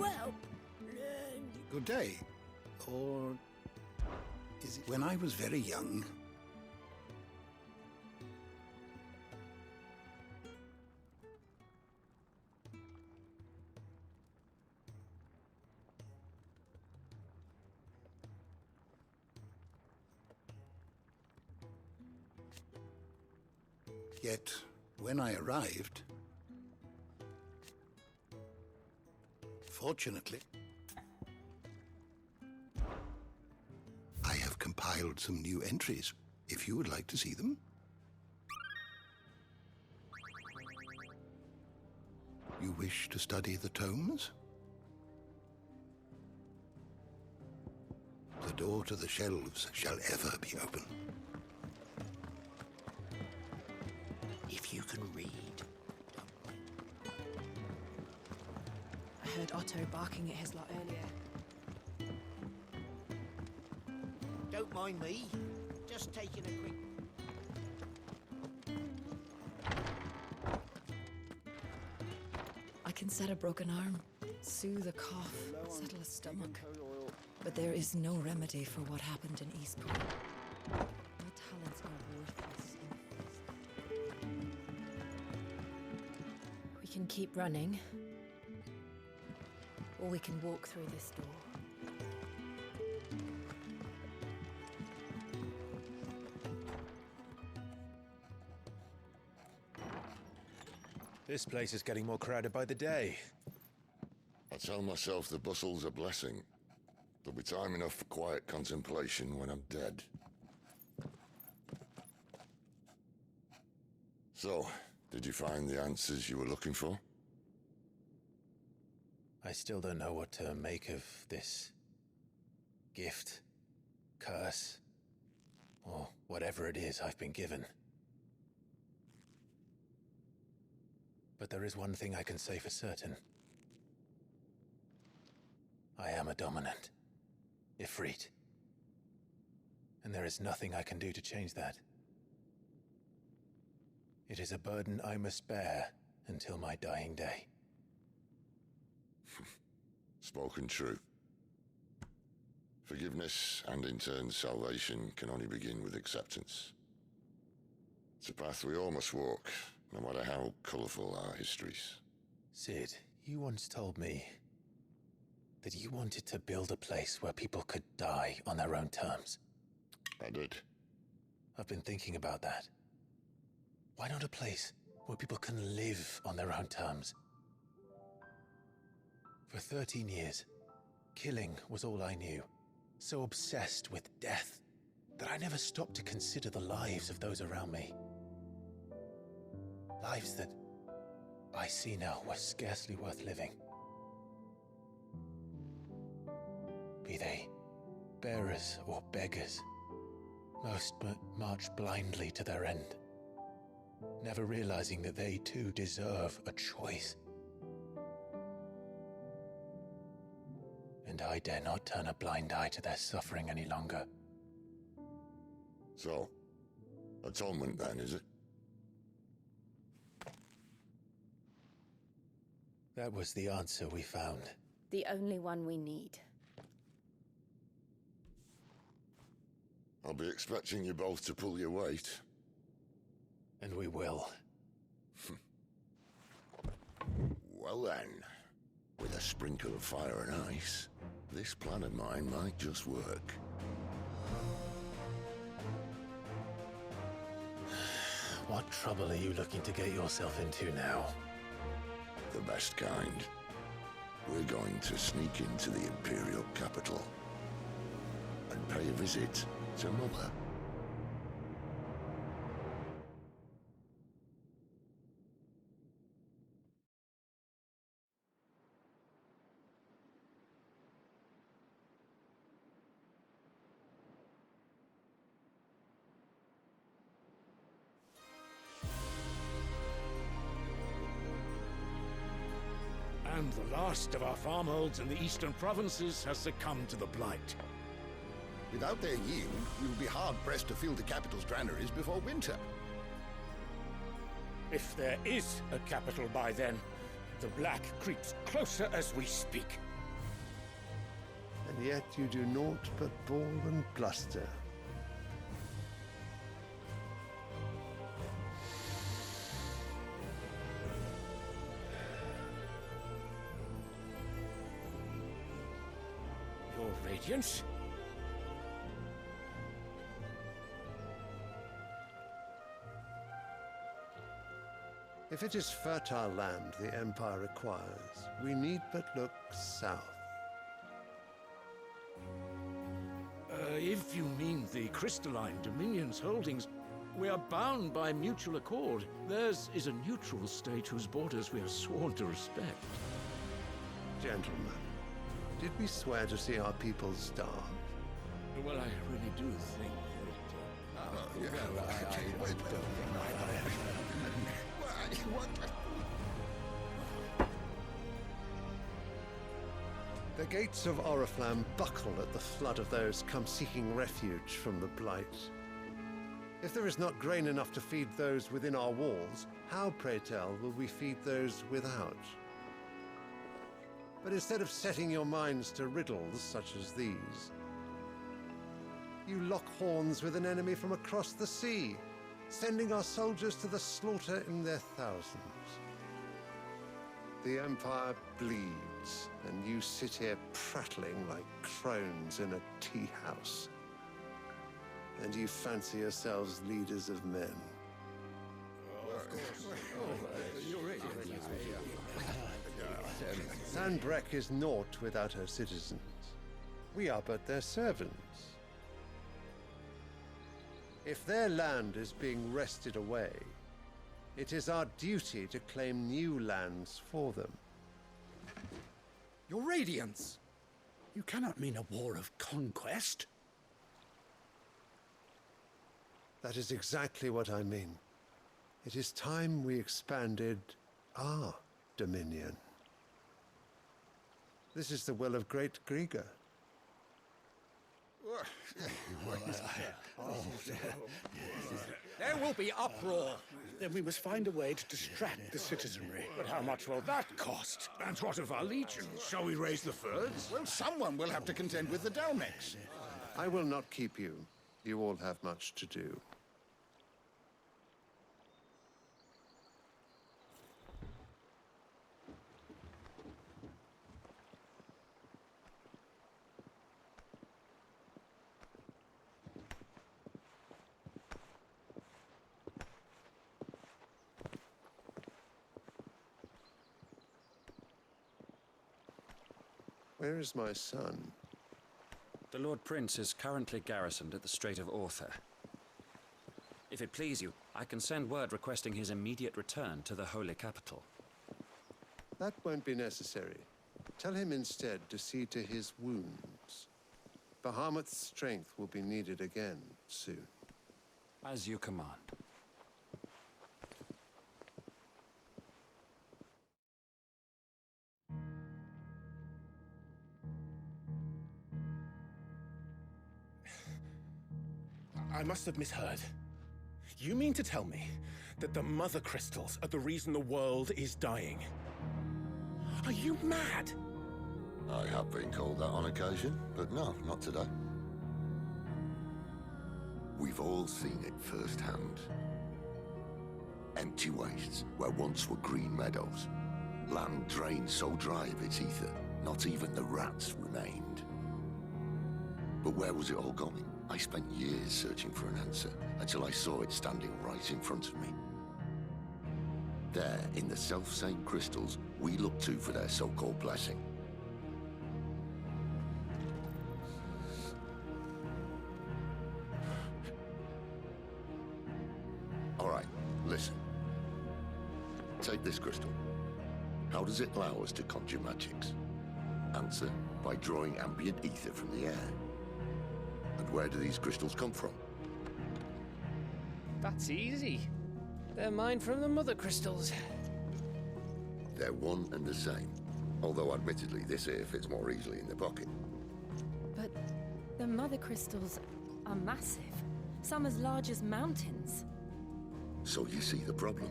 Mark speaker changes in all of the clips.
Speaker 1: well.
Speaker 2: Good day. Or is it when I was very young? Yet, when I arrived, fortunately, I have compiled some new entries, if you would like to see them. You wish to study the tomes? The door to the shelves shall ever be open.
Speaker 1: If you can read.
Speaker 3: I heard Otto barking at his lot earlier.
Speaker 1: Don't mind me. Just taking a quick...
Speaker 3: I can set a broken arm, soothe a cough, settle a stomach. But there is no remedy for what happened in Eastport. My talents are worthless in Fist. We can keep running, or we can walk through this door.
Speaker 4: This place is getting more crowded by the day.
Speaker 5: I tell myself the bustle's a blessing. There'll be time enough for quiet contemplation when I'm dead. So, did you find the answers you were looking for?
Speaker 4: I still don't know what to make of this gift, curse, or whatever it is I've been given. But there is one thing I can say for certain. I am a dominant, Ifrit. And there is nothing I can do to change that. It is a burden I must bear until my dying day.
Speaker 5: Spoken true. Forgiveness and in turn salvation can only begin with acceptance. It's a path we all must walk, no matter how colourful our histories.
Speaker 4: Sid, you once told me that you wanted to build a place where people could die on their own terms.
Speaker 5: I did.
Speaker 4: I've been thinking about that. Why not a place where people can live on their own terms? For 13 years, killing was all I knew. So obsessed with death that I never stopped to consider the lives of those around me. Lives that I see now were scarcely worth living. Be they bearers or beggars, most march blindly to their end, never realizing that they too deserve a choice. And I dare not turn a blind eye to their suffering any longer.
Speaker 5: So, atonement then, is it?
Speaker 4: That was the answer we found.
Speaker 6: The only one we need.
Speaker 5: I'll be expecting you both to pull your weight.
Speaker 4: And we will.
Speaker 5: Well then, with a sprinkle of fire and ice, this plan of mine might just work.
Speaker 4: What trouble are you looking to get yourself into now?
Speaker 5: The best kind. We're going to sneak into the Imperial capital and pay a visit to Mother.
Speaker 7: And the last of our farmholds in the eastern provinces has succumbed to the blight.
Speaker 2: Without their yield, we will be hard-pressed to fill the capital's granaries before winter.
Speaker 7: If there is a capital by then, the black creeps closer as we speak.
Speaker 8: yet you do naught but bawl and bluster.
Speaker 7: Your Radiance?
Speaker 8: If it is fertile land the Empire requires, we need but look south.
Speaker 7: If you mean the crystalline Dominion's holdings, we are bound by mutual accord. Theirs is a neutral state whose borders we are sworn to respect.
Speaker 8: Gentlemen, did we swear to see our people starve?
Speaker 7: Well, I really do think
Speaker 8: The gates of Oriflamme buckle at the flood of those come seeking refuge from the Blight. If there is not grain enough to feed those within our walls, how, pray tell, will we feed those without? But instead of setting your minds to riddles such as these, you lock horns with an enemy from across the sea, sending our soldiers to the slaughter in their thousands. The Empire bleeds, and you sit here prattling like crones in a tea house. And you fancy yourselves leaders of men. Sandbreck is naught without her citizens. We are but their servants. If their land is being wrested away, it is our duty to claim new lands for them.
Speaker 2: Your Radiance! You cannot mean a war of conquest.
Speaker 8: That is exactly what I mean. It is time we expanded our dominion. This is the will of great Grieger.
Speaker 2: There will be uproar. Then we must find a way to distract the citizenry.
Speaker 7: But how much will that cost? And what of our legions? Shall we raise the furs?
Speaker 9: Well, someone will have to contend with the Dalmex.
Speaker 8: I will not keep you. You all have much to do. Where is my son?
Speaker 10: The Lord Prince is currently garrisoned at the Strait of Author. If it please you, I can send word requesting his immediate return to the Holy Capital.
Speaker 8: That won't be necessary. Tell him instead to see to his wounds. Bahamut's strength will be needed again soon.
Speaker 10: As you command.
Speaker 11: I must have misheard. You mean to tell me that the Mother Crystals are the reason the world is dying? Are you mad?
Speaker 5: I have been called that on occasion, but no, not today. We've all seen it firsthand. Empty wastes where once were green meadows. Land drained so dry of its ether, not even the rats remained. But where was it all going? I spent years searching for an answer, until I saw it standing right in front of me. There, in the self-same crystals we look to for their so-called blessing. All right, listen. Take this crystal. How does it allow us to conjure magics? Answer, by drawing ambient ether from the air. And where do these crystals come from?
Speaker 12: That's easy. They're mined from the Mother Crystals.
Speaker 5: They're one and the same. Although admittedly this here fits more easily in the pocket.
Speaker 6: But the Mother Crystals are massive. Some as large as mountains.
Speaker 5: So you see the problem.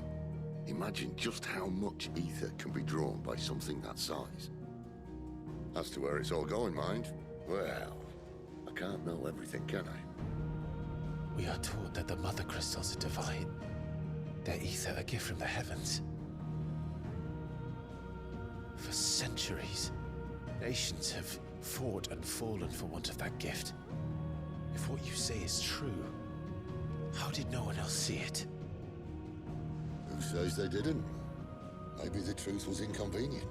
Speaker 5: Imagine just how much ether can be drawn by something that size. As to where it's all going, mind, Well, I can't know everything, can I?
Speaker 4: We are taught that the mother crystals are divine. Their ether a gift from the heavens. For centuries, nations have fought and fallen for want of that gift. If what you say is true, how did no one else see it?
Speaker 5: Who says they didn't? Maybe the truth was inconvenient.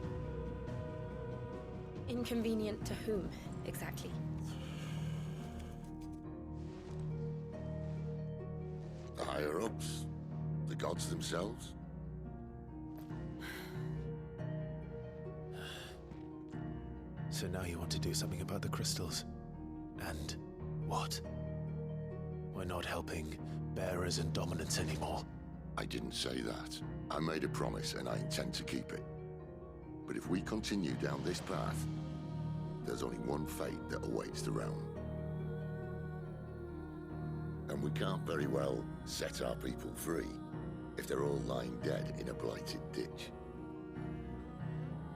Speaker 6: Inconvenient to whom, exactly?
Speaker 5: The higher-ups? The gods themselves?
Speaker 4: So now you want to do something about the crystals? And what? We're not helping bearers and dominants anymore.
Speaker 5: I didn't say that. I made a promise and I intend to keep it. But if we continue down this path, there's only one fate that awaits the realm. And we can't very well set our people free if they're all lying dead in a blighted ditch.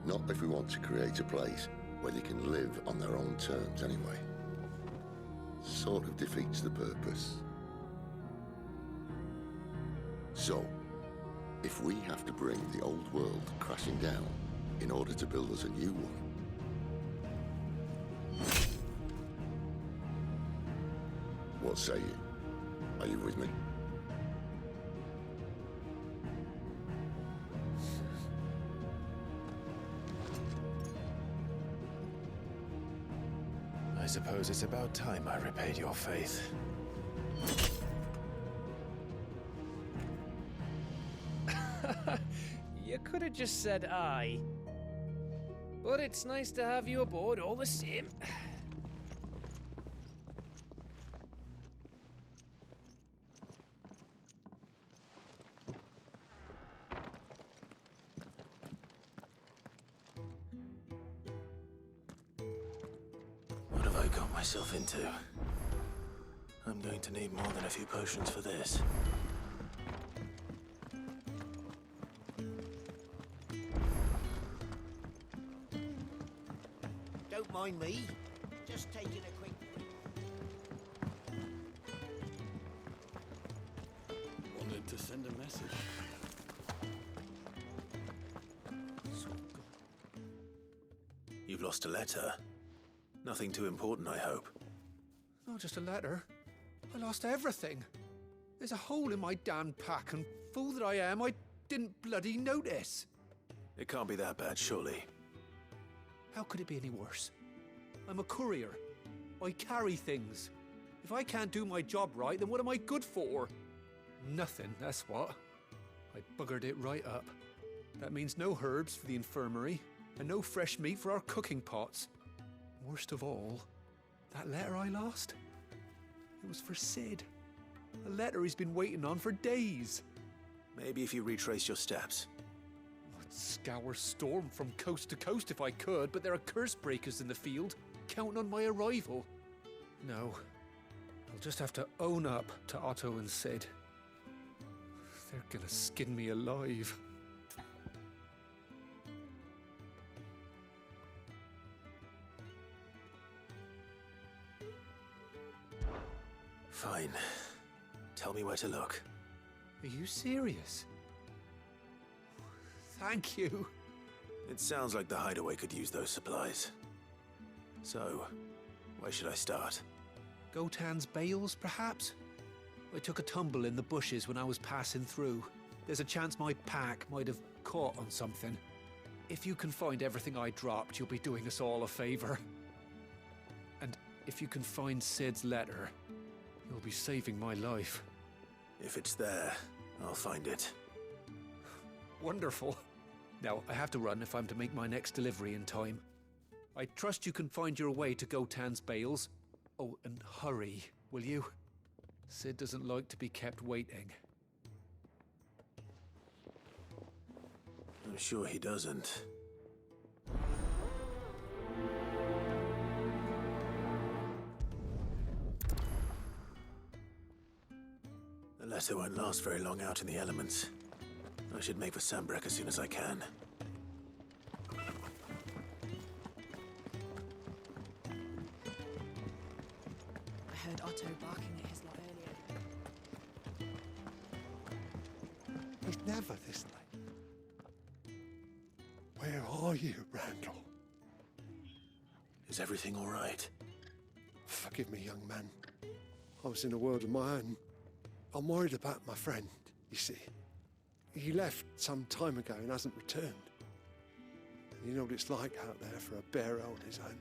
Speaker 5: Not if we want to create a place where they can live on their own terms anyway. Sort of defeats the purpose. So, if we have to bring the old world crashing down in order to build us a new one, what say you? Are you with me?
Speaker 4: I suppose it's about time I repaid your faith.
Speaker 12: You could have just said aye. But it's nice to have you aboard all the same.
Speaker 4: What have I got myself into? I'm going to need more than a few potions for this.
Speaker 1: Don't mind me. Just taking a quick break.
Speaker 2: Wanted to send a message.
Speaker 4: You've lost a letter. Nothing too important, I hope.
Speaker 13: Not just a letter. I lost everything. There's a hole in my damn pack, and fool that I am, I didn't bloody notice.
Speaker 4: It can't be that bad, surely.
Speaker 13: How could it be any worse? I'm a courier. I carry things. If I can't do my job right, then what am I good for? Nothing, that's what. I buggered it right up. That means no herbs for the infirmary, and no fresh meat for our cooking pots. Worst of all, that letter I lost? It was for Sid. A letter he's been waiting on for days.
Speaker 4: Maybe if you retrace your steps.
Speaker 13: I'd scour Storm from coast to coast if I could, but there are curse breakers in the field, counting on my arrival. No, I'll just have to own up to Otto and Sid. They're gonna skin me alive.
Speaker 4: Fine. Tell me where to look.
Speaker 13: Are you serious? Thank you.
Speaker 4: It sounds like the hideaway could use those supplies. So, where should I start?
Speaker 13: Gotan's bales, perhaps? I took a tumble in the bushes when I was passing through. There's a chance my pack might have caught on something. If you can find everything I dropped, you'll be doing us all a favor. And if you can find Sid's letter, you'll be saving my life.
Speaker 4: If it's there, I'll find it.
Speaker 13: Wonderful. Now, I have to run if I'm to make my next delivery in time. I trust you can find your way to Gotan's bales. Oh, and hurry, will you? Sid doesn't like to be kept waiting.
Speaker 4: I'm sure he doesn't. The letter won't last very long out in the elements. I should make for Sambrek as soon as I can.
Speaker 3: heard Otto barking at his lot earlier.
Speaker 8: He's never this late. Where are you, Randall?
Speaker 11: Is everything all right?
Speaker 8: Forgive me, young man. I was in a world of my own. I'm worried about my friend, you see. He left some time ago and hasn't returned. And you know what it's like out there for a bearer on his own.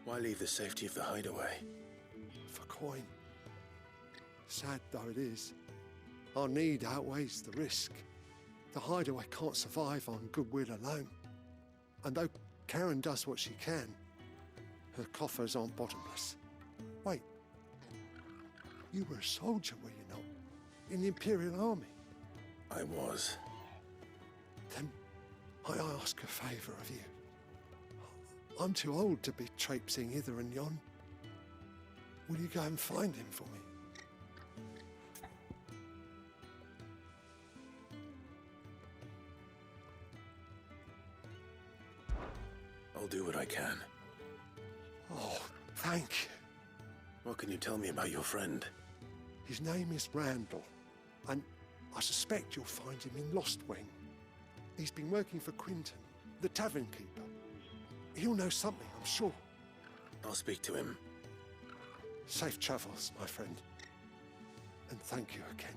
Speaker 11: Why leave the safety of the hideaway?
Speaker 8: For coin. Sad though it is, our need outweighs the risk. The hideaway can't survive on goodwill alone. And though Karen does what she can, her coffers aren't bottomless. Wait, you were a soldier, were you not? In the Imperial Army?
Speaker 11: I was.
Speaker 8: Then I ask a favour of you. I'm too old to be traipsing hither and yon. Will you go and find him for me?
Speaker 11: I'll do what I can.
Speaker 8: Oh, thank you.
Speaker 11: What can you tell me about your friend?
Speaker 8: His name is Randall, and I suspect you'll find him in Lost Wing. He's been working for Quinton, the tavern keeper. He'll know something, I'm sure.
Speaker 11: I'll speak to him.
Speaker 8: Safe travels, my friend. And thank you again.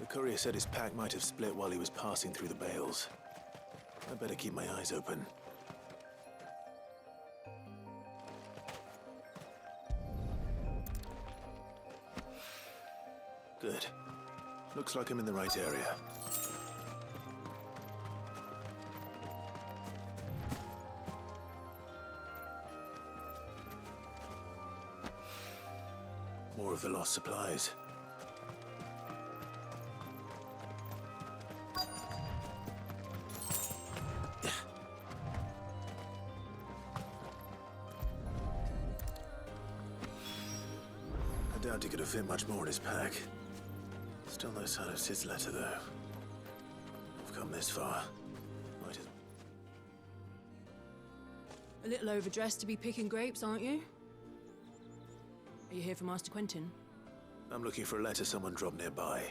Speaker 11: The courier said his pack might have split while he was passing through the bales. I better keep my eyes open. Good. Looks like I'm in the right area. More of the lost supplies. I doubt he could have fit much more in his pack. Still no sign of Sid's letter, though. I've come this far. Might as...
Speaker 6: A little overdressed to be picking grapes, aren't you? Are you here for Master Quentin?
Speaker 11: I'm looking for a letter someone dropped nearby.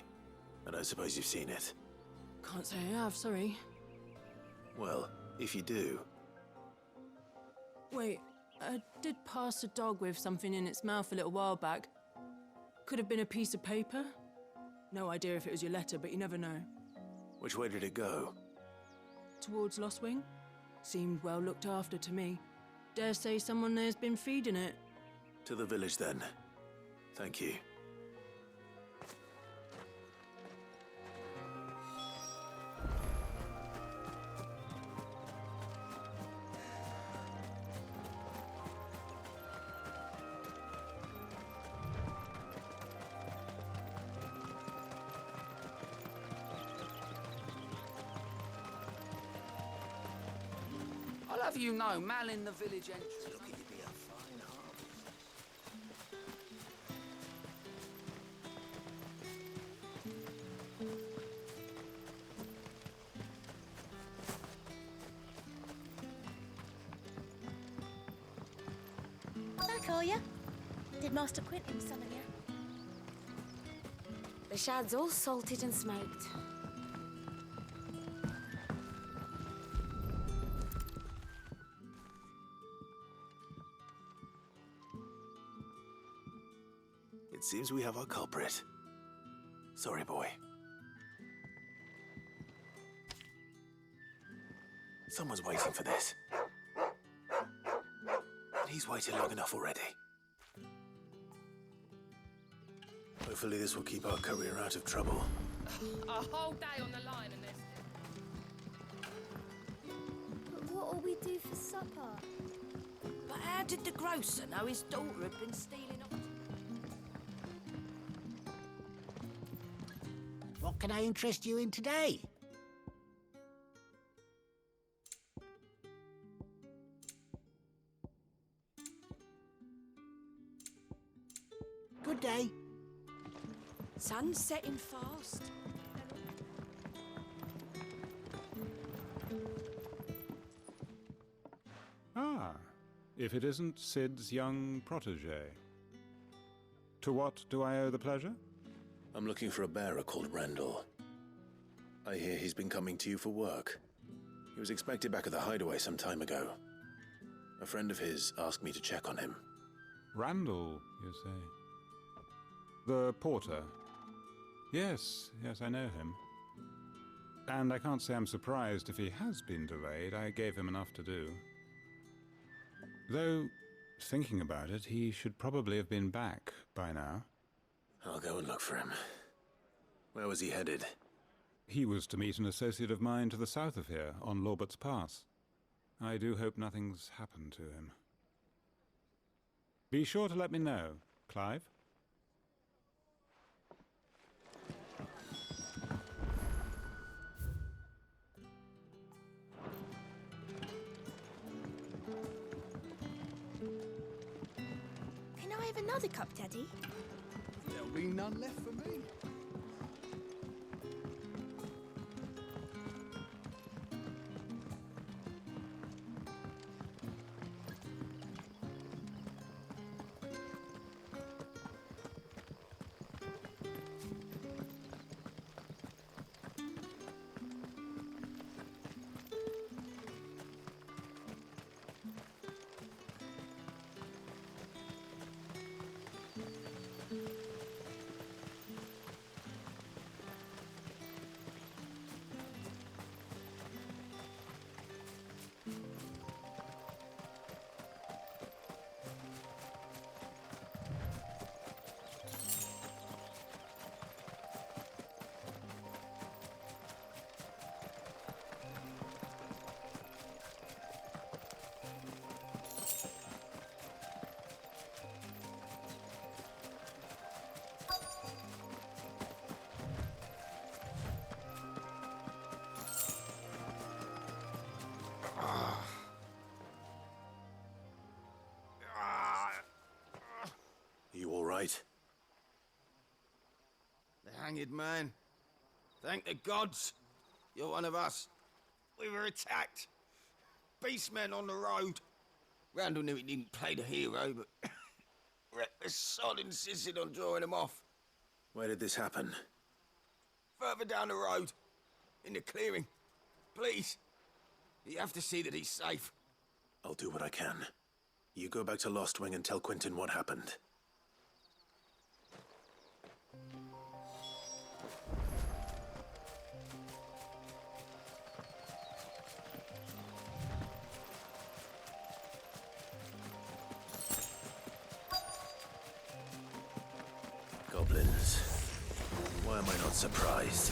Speaker 11: And I suppose you've seen it.
Speaker 6: Can't say I have, sorry.
Speaker 11: Well, if you do...
Speaker 6: Wait, I did pass a dog with something in its mouth a little while back. Could have been a piece of paper. No idea if it was your letter, but you never know.
Speaker 11: Which way did it go?
Speaker 6: Towards Lost Wing? Seemed well looked after to me. Dare say someone there's been feeding it.
Speaker 11: To the village, then. Thank you.
Speaker 14: I'll have you know, Mal in the village entrance.
Speaker 1: Look, it'd be a fine harvest.
Speaker 15: Back, are ya? Did Master Quentin summon you? The shad's all salted and smoked.
Speaker 4: It seems we have our culprit. Sorry, boy. Someone's waiting for this. And he's waited long enough already. Hopefully this will keep our career out of trouble.
Speaker 16: A whole day on the line and this.
Speaker 15: But what'll we do for supper?
Speaker 14: But how did the grocer know his daughter had been stealing off?
Speaker 17: What can I interest you in today? Good day.
Speaker 14: Sun's setting fast.
Speaker 18: Ah, if it isn't Sid's young protege. To what do I owe the pleasure?
Speaker 4: I'm looking for a bearer called Randall. I hear he's been coming to you for work. He was expected back at the hideaway some time ago. A friend of his asked me to check on him.
Speaker 18: Randall, you say? The porter? Yes, I know him. And I can't say I'm surprised if he has been delayed. I gave him enough to do. Though, thinking about it, he should probably have been back by now.
Speaker 4: I'll go and look for him. Where was he headed?
Speaker 18: He was to meet an associate of mine to the south of here, on Lorbert's Pass. I do hope nothing's happened to him. Be sure to let me know, Clive.
Speaker 15: Can I have another cup, Daddy?
Speaker 9: There'll be none left for me.
Speaker 4: You all right?
Speaker 19: The hanged man. Thank the gods. You're one of us. We were attacked. Beastmen on the road. Randall knew he didn't play the hero, but reckless sod insisted on drawing him off.
Speaker 4: Where did this happen?
Speaker 19: Further down the road. In the clearing. Please. You have to see that he's safe.
Speaker 4: I'll do what I can. You go back to Lost Wing and tell Quentin what happened. Goblins. Why am I not surprised?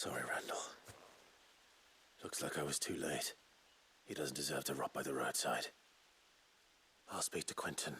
Speaker 11: Sorry, Randall. Looks like I was too late. He doesn't deserve to rot by the roadside. I'll speak to Quentin.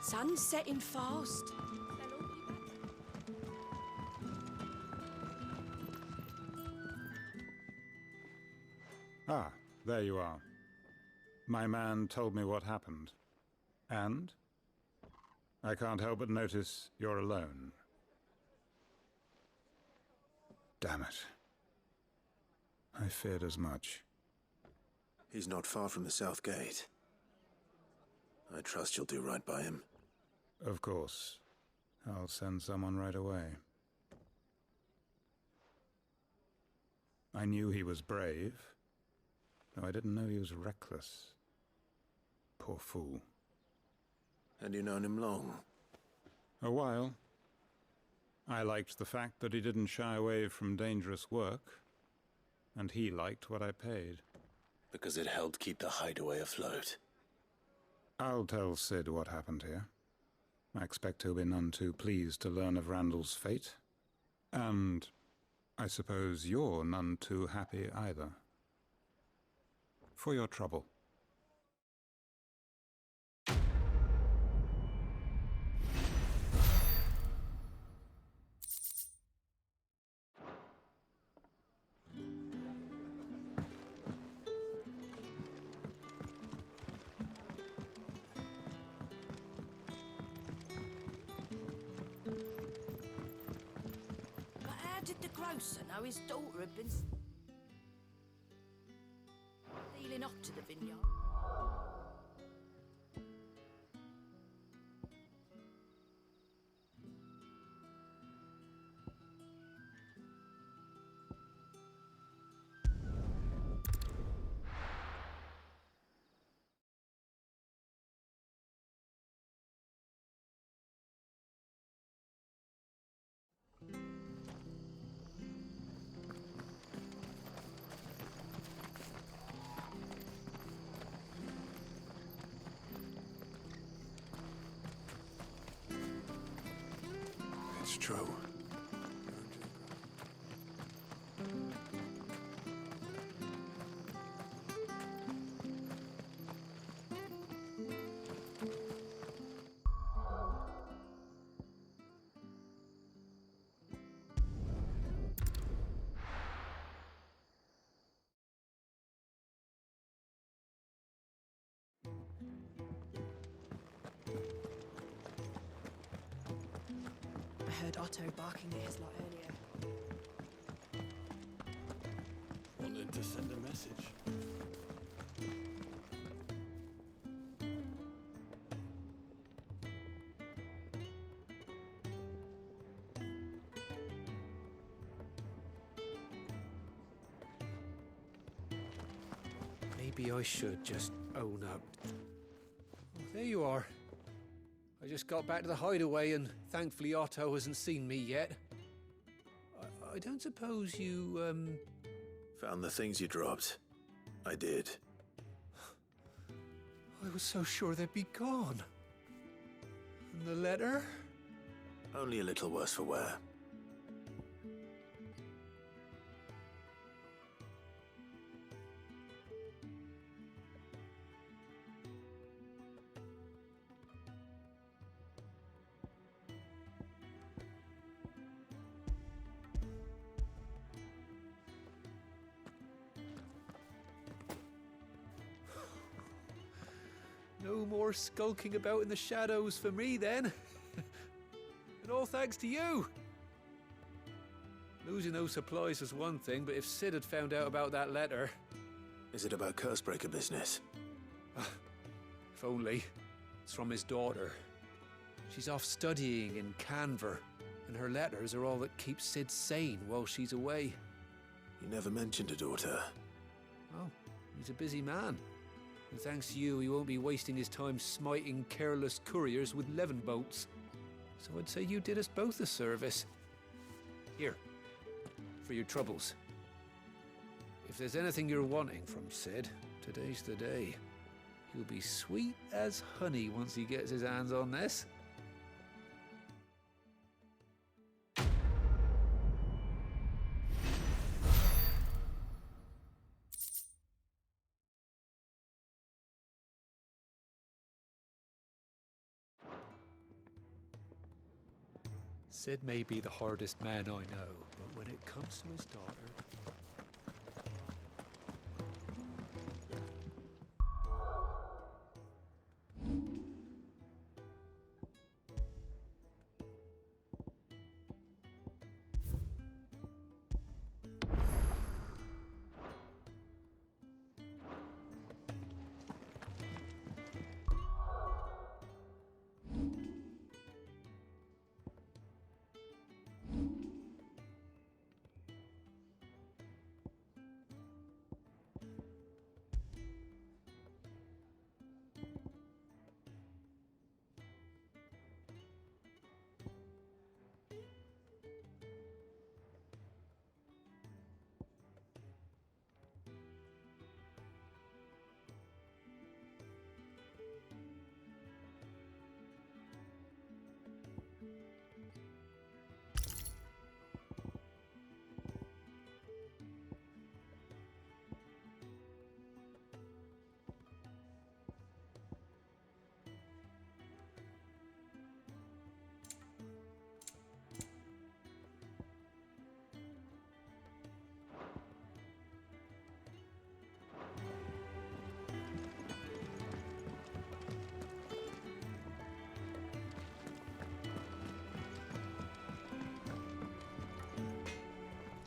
Speaker 14: Sun's setting fast.
Speaker 18: Ah, there you are. My man told me what happened. And? I can't help but notice you're alone. Damn it. I feared as much.
Speaker 11: He's not far from the South Gate. I trust you'll do right by him.
Speaker 18: Of course. I'll send someone right away. I knew he was brave, though I didn't know he was reckless. Poor fool.
Speaker 11: And you known him long?
Speaker 18: A while. I liked the fact that he didn't shy away from dangerous work, and he liked what I paid.
Speaker 11: Because it helped keep the hideaway afloat.
Speaker 18: I'll tell Sid what happened here. I expect he'll be none too pleased to learn of Randall's fate. And I suppose you're none too happy either. For your trouble.
Speaker 14: Did the grocer know his daughter had been stealing off to the vineyard?
Speaker 11: It's true.
Speaker 6: I heard Otto barking at his lot earlier.
Speaker 11: Wanted to send a message.
Speaker 13: Maybe I should just own up. Oh, there you are. I just got back to the hideaway and thankfully Otto hasn't seen me yet. I don't suppose you,
Speaker 11: Found the things you dropped. I did.
Speaker 13: I was so sure they'd be gone. And the letter?
Speaker 11: Only a little worse for wear.
Speaker 13: No more skulking about in the shadows for me then. And all thanks to you. Losing those supplies was one thing, but if Sid had found out about that letter...
Speaker 11: Is it about Cursebreaker business?
Speaker 13: If only. It's from his daughter. She's off studying in Canver, and her letters are all that keeps Sid sane while she's away.
Speaker 11: You never mentioned a daughter.
Speaker 13: Oh, he's a busy man. And thanks to you, he won't be wasting his time smiting careless couriers with levin bolts. So I'd say you did us both a service. Here, for your troubles. If there's anything you're wanting from Sid, today's the day. He'll be sweet as honey once he gets his hands on this. Sid may be the hardest man I know, but when it comes to his daughter...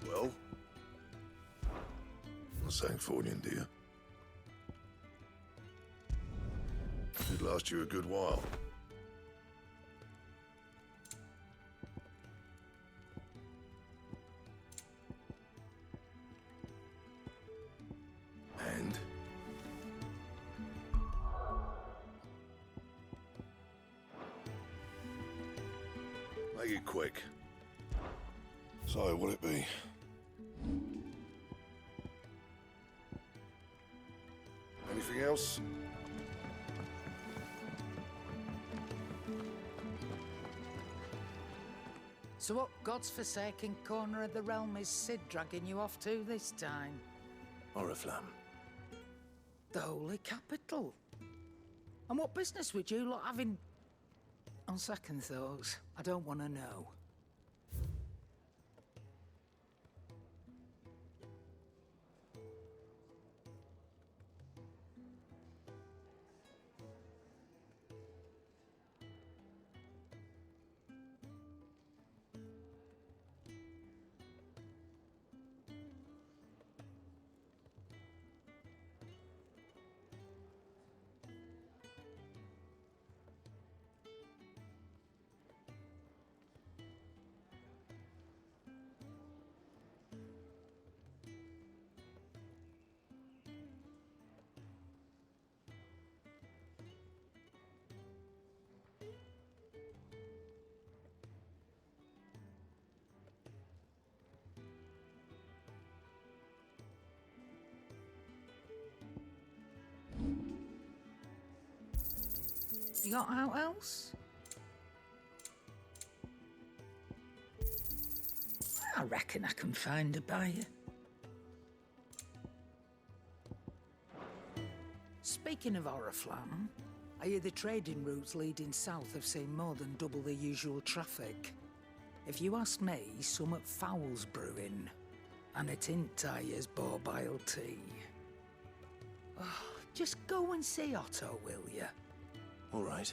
Speaker 11: Well? Not saying Fornian, do you? It'd last you a good while. And? Make it quick. So, what'd it be? Anything else?
Speaker 17: So what God's forsaken corner of the realm is Sid dragging you off to this time?
Speaker 11: Oriflamme.
Speaker 17: The Holy Capital. And what business would you lot having... On second thoughts, I don't want to know. You got out else? I reckon I can find a buyer. Speaking of Oriflamme, I hear the trading routes leading south have seen more than double the usual traffic. If you ask me, summat foul's brewing, and it ain't tires borbile tea. Oh, just go and see Otto, will you?
Speaker 11: All right.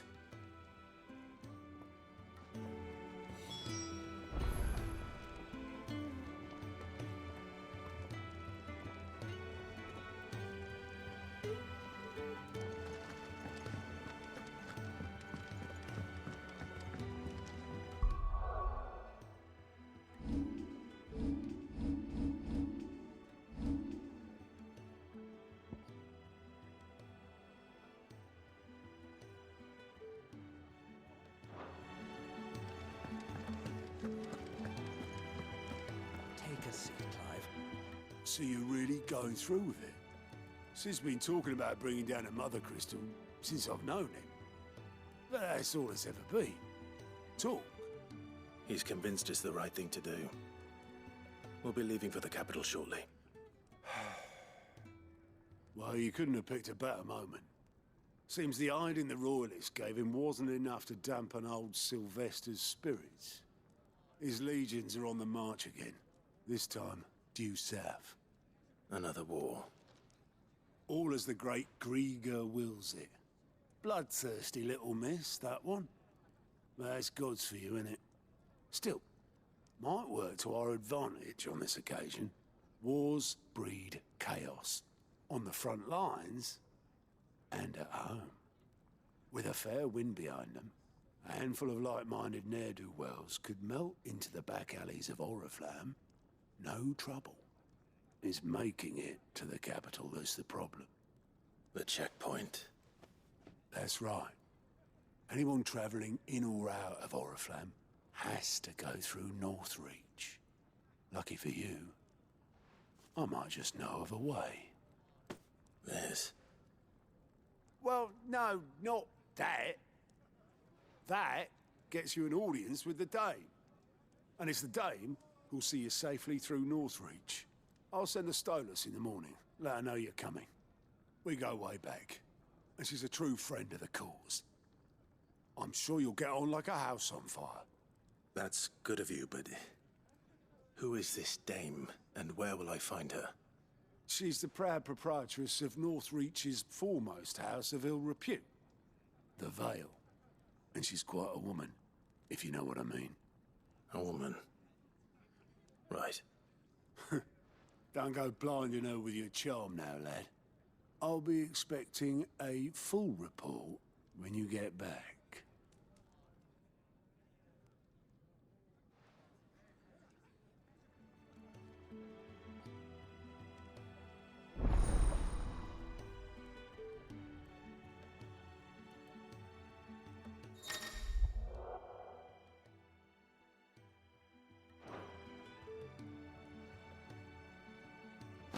Speaker 17: Take a seat, Clive.
Speaker 20: So you're really going through with it? Sid's been talking about bringing down a mother crystal since I've known him. But that's all it's ever been. Talk.
Speaker 11: He's convinced it's the right thing to do. We'll be leaving for the capital shortly.
Speaker 20: Well, you couldn't have picked a better moment. Seems the hiding the Royalists gave him wasn't enough to dampen old Sylvester's spirits. His legions are on the march again. This time, due south.
Speaker 11: Another war.
Speaker 20: All as the great Grieger wills it. Bloodthirsty little miss, that one. But that's God's for you, innit? Still, might work to our advantage on this occasion. Wars breed chaos. On the front lines, and at home. With a fair wind behind them, a handful of like-minded ne'er-do-wells could melt into the back alleys of Oriflamme. No trouble. It's making it to the capital that's the problem.
Speaker 11: The checkpoint.
Speaker 20: That's right. Anyone travelling in or out of Oriflamme has to go through Northreach. Lucky for you, I might just know of a way.
Speaker 11: Yes.
Speaker 20: Well, no, not that. That gets you an audience with the Dame. And it's the Dame who'll see you safely through Northreach. I'll send the Stolas in the morning, let her know you're coming. We go way back, and she's a true friend of the cause. I'm sure you'll get on like a house on fire.
Speaker 11: That's good of you, but who is this Dame, and where will I find her?
Speaker 20: She's the proud proprietress of Northreach's foremost house of ill repute, the Vale. And she's quite a woman, if you know what I mean.
Speaker 11: A woman. Right.
Speaker 20: Don't go blinding her with your charm now, lad. I'll be expecting a full report when you get back.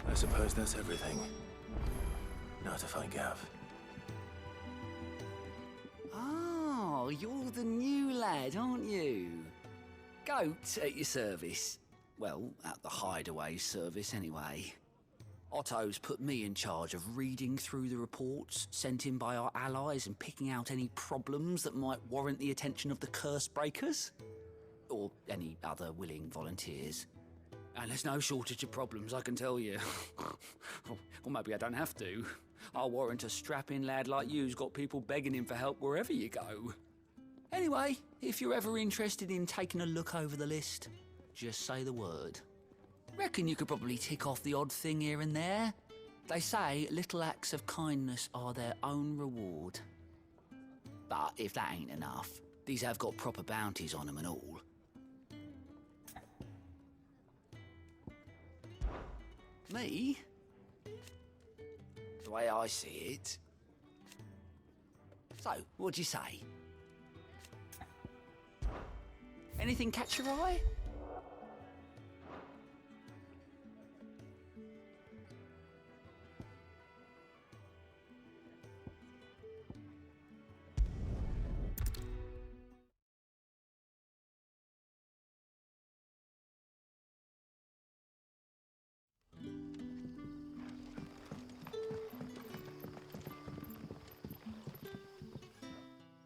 Speaker 11: I suppose that's everything. Now to find Gav.
Speaker 21: Oh, you're the new lad, aren't you? Goat at your service. Well, at the hideaway service, anyway. Otto's put me in charge of reading through the reports sent in by our allies and picking out any problems that might warrant the attention of the curse breakers. Or any other willing volunteers. And there's no shortage of problems, I can tell you. Or maybe I don't have to. I'll warrant a strapping lad like you's got people begging him for help wherever you go. Anyway, if you're ever interested in taking a look over the list, just say the word. Reckon you could probably tick off the odd thing here and there. They say little acts of kindness are their own reward. But if that ain't enough, these have got proper bounties on them and all. Me? The way I see it. So, what'd you say? Anything catch your eye?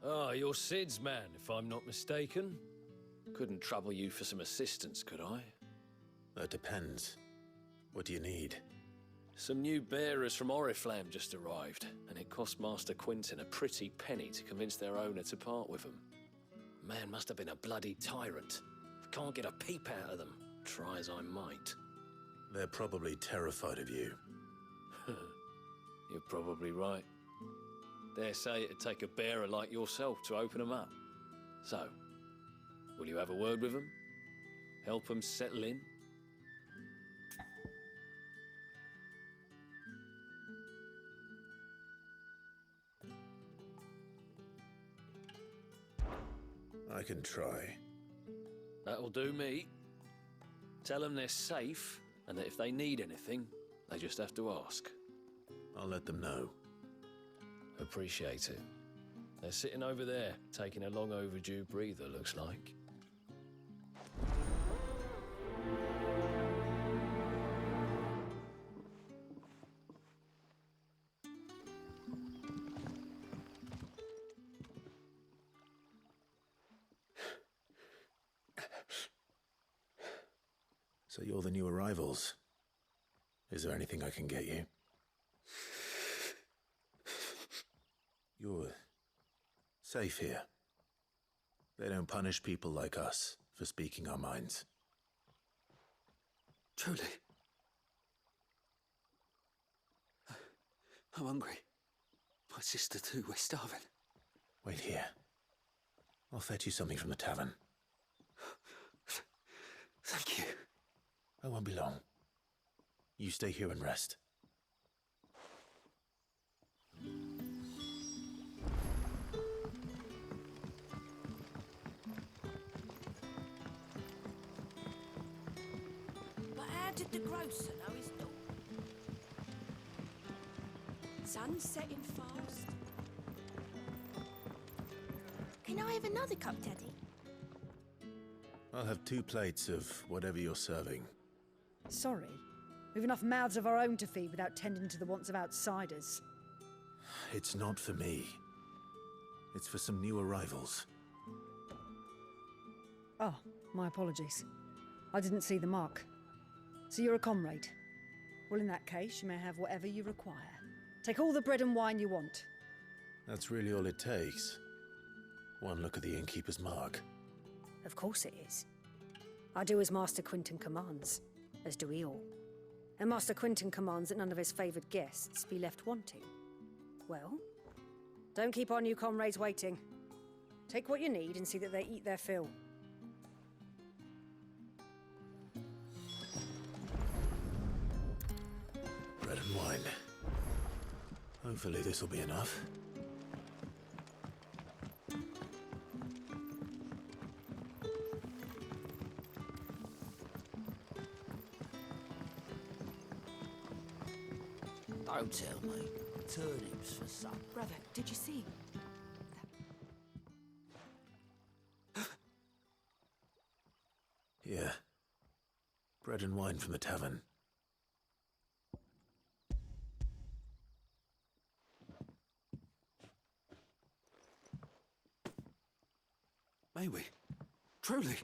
Speaker 7: Ah, you're Sid's man, if I'm not mistaken. Couldn't trouble you for some assistance, could I?
Speaker 4: That depends. What do you need?
Speaker 7: Some new bearers from Oriflamme just arrived, and it cost Master Quinton a pretty penny to convince their owner to part with them. Man must have been a bloody tyrant. Can't get a peep out of them, try as I might.
Speaker 4: They're probably terrified of you.
Speaker 7: You're probably right. Dare say it'd take a bearer like yourself to open them up. So, will you have a word with them? Help them settle in?
Speaker 4: I can try.
Speaker 7: That'll do me. Tell them they're safe, and that if they need anything, they just have to ask.
Speaker 4: I'll let them know.
Speaker 7: Appreciate it. They're sitting over there, taking a long overdue breather, looks like.
Speaker 4: So you're the new arrivals. Is there anything I can get you? You're safe here. They don't punish people like us for speaking our minds.
Speaker 13: Truly. I'm hungry. My sister too, we're starving.
Speaker 4: Wait here. I'll fetch you something from the tavern.
Speaker 13: Thank you.
Speaker 4: I won't be long. You stay here and rest.
Speaker 14: But how did the grocer know his daughter? Sun's setting fast.
Speaker 15: Can I have another cup, Daddy?
Speaker 4: I'll have 2 plates of whatever you're serving.
Speaker 22: Sorry. We've enough mouths of our own to feed without tending to the wants of outsiders.
Speaker 4: It's not for me. It's for some new arrivals.
Speaker 22: Oh, my apologies. I didn't see the mark. So you're a comrade. Well, in that case, you may have whatever you require. Take all the bread and wine you want.
Speaker 4: That's really all it takes. One look at the innkeeper's mark.
Speaker 22: Of course it is. I do as Master Quinton commands, as do we all. And Master Quinton commands that none of his favoured guests be left wanting. Well, don't keep our new comrades waiting. Take what you need and see that they eat their fill.
Speaker 4: Bread and wine. Hopefully this will be enough.
Speaker 21: Don't tell me. Turnips for supper.
Speaker 3: Brother, did you see?
Speaker 4: Yeah. Bread and wine from the tavern.
Speaker 13: May we? Truly?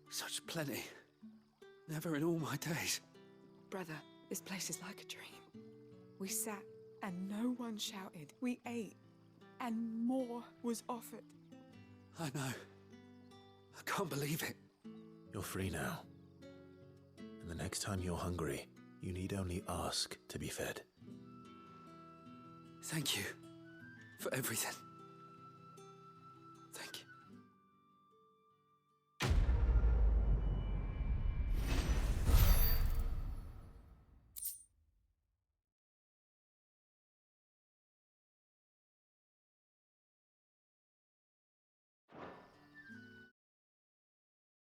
Speaker 13: Such plenty. Never in all my days.
Speaker 23: Brother, this place is like a dream. We sat and no one shouted. We ate and more was offered.
Speaker 13: I know. I can't believe it.
Speaker 4: You're free now. And the next time you're hungry, you need only ask to be fed.
Speaker 13: Thank you for everything.